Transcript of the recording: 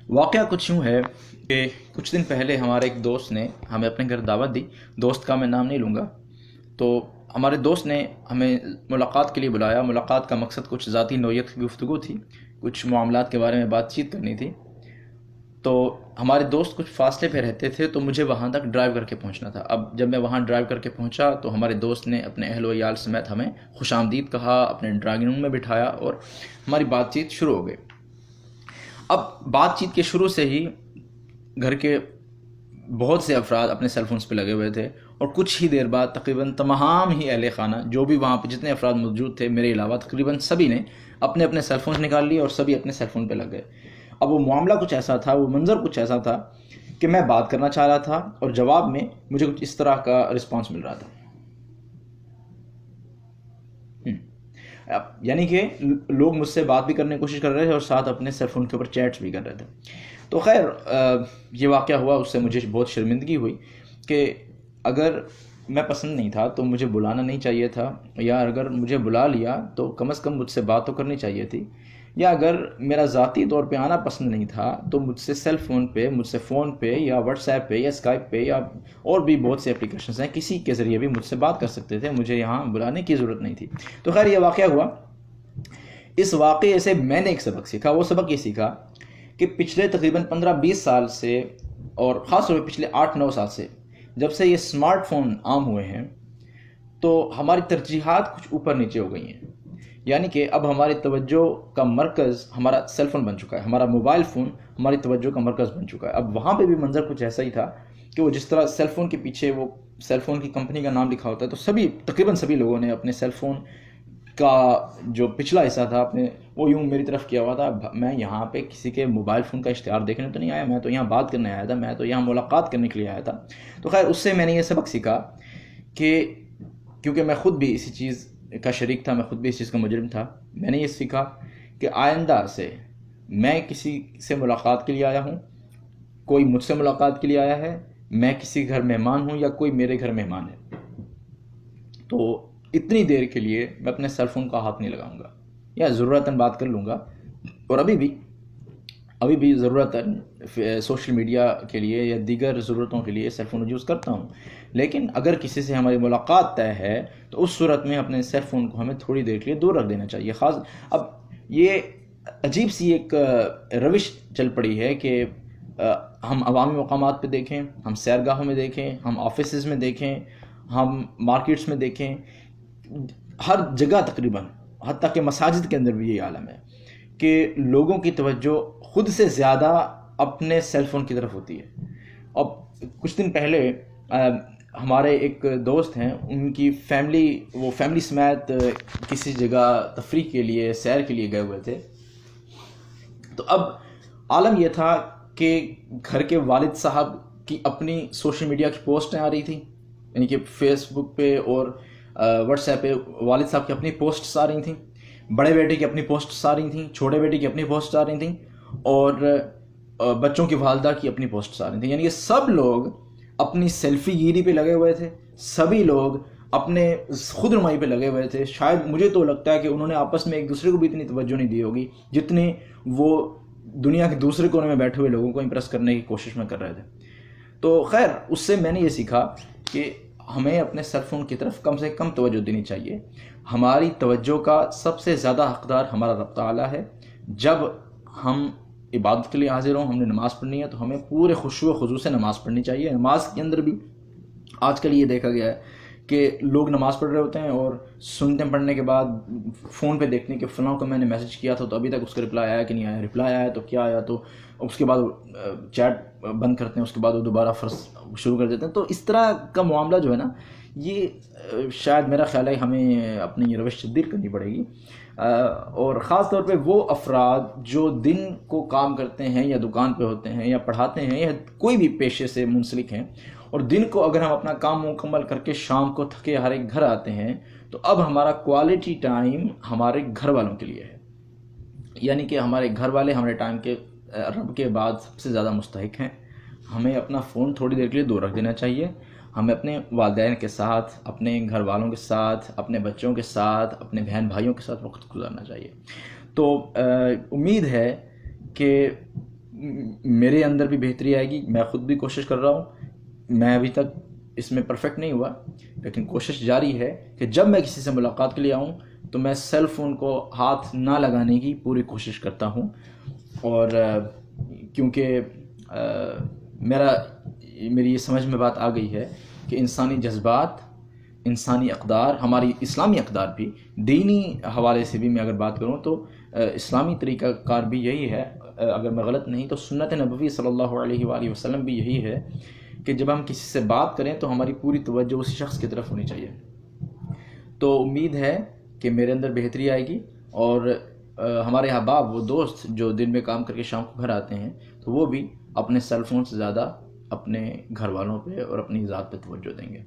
واقعہ کچھ یوں ہے کہ کچھ دن پہلے ہمارے ایک دوست نے ہمیں اپنے گھر دعوت دی. دوست کا میں نام نہیں لوں گا. تو ہمارے دوست نے ہمیں ملاقات کے لیے بلایا. ملاقات کا مقصد کچھ ذاتی نوعیت کی گفتگو تھی، کچھ معاملات کے بارے میں بات چیت کرنی تھی. تو ہمارے دوست کچھ فاصلے پہ رہتے تھے تو مجھے وہاں تک ڈرائیو کر کے پہنچنا تھا. اب جب میں وہاں ڈرائیو کر کے پہنچا تو ہمارے دوست نے اپنے اہل و عیال سمیت ہمیں خوش آمدید کہا، اپنے ڈرائنگ روم میں بٹھایا اور ہماری بات چیت شروع ہو گئی. اب بات چیت کے شروع سے ہی گھر کے بہت سے افراد اپنے سیل فونز پہ لگے ہوئے تھے اور کچھ ہی دیر بعد تقریباً تمام ہی اہل خانہ جو بھی وہاں پہ جتنے افراد موجود تھے میرے علاوہ تقریباً سبھی نے اپنے اپنے سیل فونز نکال لیے اور سبھی اپنے سیل فون پہ لگ گئے. اب وہ معاملہ کچھ ایسا تھا، وہ منظر کچھ ایسا تھا کہ میں بات کرنا چاہ رہا تھا اور جواب میں مجھے کچھ اس طرح کا رسپانس مل رہا تھا. یعنی کہ لوگ مجھ سے بات بھی کرنے کی کوشش کر رہے تھے اور ساتھ اپنے سیل فون کے اوپر چیٹس بھی کر رہے تھے. تو خیر یہ واقعہ ہوا، اس سے مجھے بہت شرمندگی ہوئی کہ اگر میں پسند نہیں تھا تو مجھے بلانا نہیں چاہیے تھا، یا اگر مجھے بلا لیا تو کم از کم مجھ سے بات تو کرنی چاہیے تھی، یا اگر میرا ذاتی طور پہ آنا پسند نہیں تھا تو مجھ سے سیل فون پہ، مجھ سے فون پہ یا واٹس ایپ پہ یا اسکائپ پہ یا اور بھی بہت سے اپلیکیشنز ہیں، کسی کے ذریعے بھی مجھ سے بات کر سکتے تھے. مجھے یہاں بلانے کی ضرورت نہیں تھی. تو خیر یہ واقعہ ہوا. اس واقعے سے میں نے ایک سبق سیکھا. وہ سبق یہ سیکھا کہ پچھلے تقریباً 15-20 سال سے اور خاص طور پہ پچھلے 8-9 سال سے جب سے یہ اسمارٹ فون عام ہوئے ہیں تو ہماری ترجیحات کچھ اوپر نیچے ہو گئی ہیں. یعنی کہ اب ہماری توجہ کا مرکز ہمارا سیل فون بن چکا ہے، ہمارا موبائل فون ہماری توجہ کا مرکز بن چکا ہے. اب وہاں پہ بھی منظر کچھ ایسا ہی تھا کہ وہ جس طرح سیل فون کے پیچھے وہ سیل فون کی کمپنی کا نام لکھا ہوتا ہے تو تقریباً سبھی لوگوں نے اپنے سیل فون کا جو پچھلا حصہ تھا اپنے وہ یوں میری طرف کیا ہوا تھا. میں یہاں پہ کسی کے موبائل فون کا اشتہار دیکھنے تو نہیں آیا، میں تو یہاں بات کرنے آیا تھا، میں تو یہاں ملاقات کرنے کے لیے آیا تھا. تو خیر اس سے میں نے یہ سبق سیکھا کہ کیونکہ میں خود بھی اسی چیز کا شریک تھا، میں خود بھی اس چیز کا مجرم تھا، میں نے یہ سیکھا کہ آئندہ سے میں کسی سے ملاقات کے لیے آیا ہوں، کوئی مجھ سے ملاقات کے لیے آیا ہے، میں کسی گھر مہمان ہوں یا کوئی میرے گھر مہمان ہے، تو اتنی دیر کے لیے میں اپنے سیل فون کا ہاتھ نہیں لگاؤں گا، یا ضرورتاً بات کر لوں گا. اور ابھی بھی ضرورتاً سوشل میڈیا کے لیے یا دیگر ضرورتوں کے لیے سیل فون یوز کرتا ہوں. لیکن اگر کسی سے ہماری ملاقات طے ہے تو اس صورت میں اپنے سیل فون کو ہمیں تھوڑی دیر کے لیے دور رکھ دینا چاہیے. خاص اب یہ عجیب سی ایک روش چل پڑی ہے کہ ہم عوامی مقامات پہ دیکھیں، ہم سیرگاہوں میں دیکھیں، ہم آفیسز میں دیکھیں، ہم مارکیٹس میں دیکھیں، ہر جگہ تقریباً حتیٰ کہ مساجد کے اندر بھی یہی عالم ہے کہ لوگوں کی توجہ خود سے زیادہ اپنے سیل فون کی طرف ہوتی ہے. اب کچھ دن پہلے ہمارے ایک دوست ہیں، ان کی فیملی سمیت کسی جگہ تفریح کے لیے سیر کے لیے گئے ہوئے تھے. تو اب عالم یہ تھا کہ گھر کے والد صاحب کی اپنی سوشل میڈیا کی پوسٹیں آ رہی تھیں، یعنی کہ فیس بک پہ اور واٹس ایپ پہ والد صاحب کی اپنی پوسٹس آ رہی تھیں، بڑے بیٹے کی اپنی پوسٹس آ رہی تھیں، چھوٹے بیٹے کی اپنی پوسٹس آ رہی تھیں، اور بچوں کی والدہ کی اپنی پوسٹس آ رہی تھیں. یعنی یہ سب لوگ اپنی سیلفی گیری پہ لگے ہوئے تھے، سبھی لوگ اپنے خود نمائی پہ لگے ہوئے تھے. شاید مجھے تو لگتا ہے کہ انہوں نے آپس میں ایک دوسرے کو بھی اتنی توجہ نہیں دی ہوگی جتنی وہ دنیا کے دوسرے کونے میں بیٹھے ہوئے لوگوں کو امپریس کرنے کی کوشش میں کر رہے تھے. تو خیر اس سے میں نے یہ سیکھا کہ ہمیں اپنے سیل فون کی طرف کم سے کم توجہ دینی چاہیے. ہماری توجہ کا سب سے زیادہ حقدار ہمارا رب تعالیٰ ہے. جب ہم عبادت کے لیے حاضر ہوں، ہم نے نماز پڑھنی ہے تو ہمیں پورے خشوع و خضوع سے نماز پڑھنی چاہیے. نماز کے اندر بھی آج کل یہ دیکھا گیا ہے کہ لوگ نماز پڑھ رہے ہوتے ہیں اور سنتے پڑھنے کے بعد فون پہ دیکھنے کہ فلاں کو میں نے میسج کیا تھا تو ابھی تک اس کا رپلائی آیا کہ نہیں آیا، رپلائی آیا تو کیا آیا، تو اس کے بعد چیٹ بند کرتے ہیں، اس کے بعد وہ دوبارہ شروع کر دیتے ہیں. تو اس طرح کا معاملہ جو ہے نا، یہ شاید میرا خیال ہے ہمیں اپنی یہ روش تبدیل کرنی پڑے گی. اور خاص طور پہ وہ افراد جو دن کو کام کرتے ہیں یا دکان پہ ہوتے ہیں یا پڑھاتے ہیں یا کوئی بھی پیشے سے منسلک ہیں، اور دن کو اگر ہم اپنا کام مکمل کر کے شام کو تھکے ہارے گھر آتے ہیں تو اب ہمارا کوالٹی ٹائم ہمارے گھر والوں کے لیے ہے. یعنی کہ ہمارے گھر والے ہمارے ٹائم کے رب کے بعد سب سے زیادہ مستحق ہیں. ہمیں اپنا فون تھوڑی دیر کے لیے دور رکھ دینا چاہیے. ہمیں اپنے والدین کے ساتھ، اپنے گھر والوں کے ساتھ، اپنے بچوں کے ساتھ، اپنے بہن بھائیوں کے ساتھ وقت گزارنا چاہیے. تو امید ہے کہ میرے اندر بھی بہتری آئے گی. میں خود بھی کوشش کر رہا ہوں. میں ابھی تک اس میں پرفیکٹ نہیں ہوا، لیکن کوشش جاری ہے کہ جب میں کسی سے ملاقات کے لیے آؤں تو میں سیل فون کو ہاتھ نہ لگانے کی پوری کوشش کرتا ہوں. اور کیونکہ میری یہ سمجھ میں بات آ گئی ہے کہ انسانی جذبات، انسانی اقدار، ہماری اسلامی اقدار بھی، دینی حوالے سے بھی میں اگر بات کروں تو اسلامی طریقہ کار بھی یہی ہے، اگر میں غلط نہیں تو سنت نبوی صلی اللہ علیہ وآلہ وسلم بھی یہی ہے کہ جب ہم کسی سے بات کریں تو ہماری پوری توجہ اسی شخص کی طرف ہونی چاہیے. تو امید ہے کہ میرے اندر بہتری آئے گی، اور ہمارے احباب، وہ دوست جو دن میں کام کر کے شام کو گھر آتے ہیں، تو وہ بھی اپنے سیل فون سے زیادہ اپنے گھر والوں پہ اور اپنی ذات پہ توجہ دیں گے.